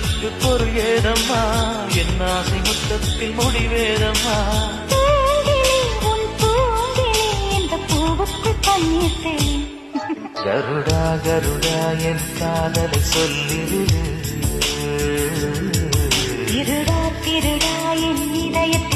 இதற்கு பொருள் ஏதம்மா என் ஆசை முத்தத்தில் முடிவேதம்மா கருடா கருடா என் காதலை சொல்லிடு திருடா திருடா என் இதயத்தை